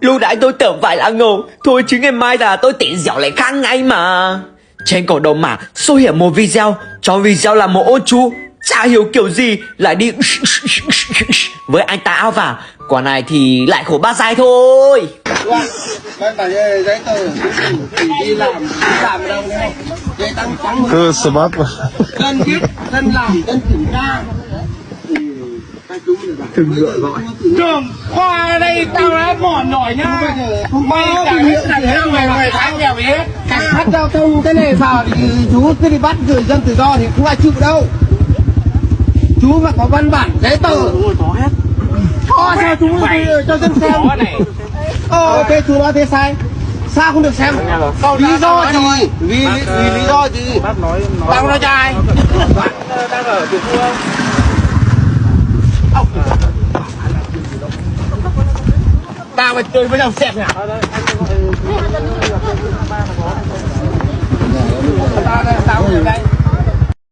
Lúc nãy tôi tưởng phải là ngầu. Thôi chứ ngày mai là tôi tiện dẻo lại khác ngay mà. Trên cộng đồng mạng xuất hiện một video. Trong video là một ô chú chả hiểu kiểu gì lại đi với anh ta áo vàng. Quả này thì lại khổ bác dai thôi. Bạn phải giấy tờ đi làm ở đâu nghe giấy tăng trắng Cứ smart mà. dân biết dân làm dân kiểm tra trường khoa đây tao đã mòn nổi nhá mày chẳng biết là theo mày tháng nghèo biết cảnh sát giao thông cái này vào thì chú cứ đi bắt người dân tự do thì không ai chịu đâu chú mà có văn bản giấy tờ có hết có sao chú cho dân xem thế chú nói thế sai sao không được xem lý do gì vì lý do gì tao nói cho ai đang ở địa phương tao mà chơi với nhau xem nhỉ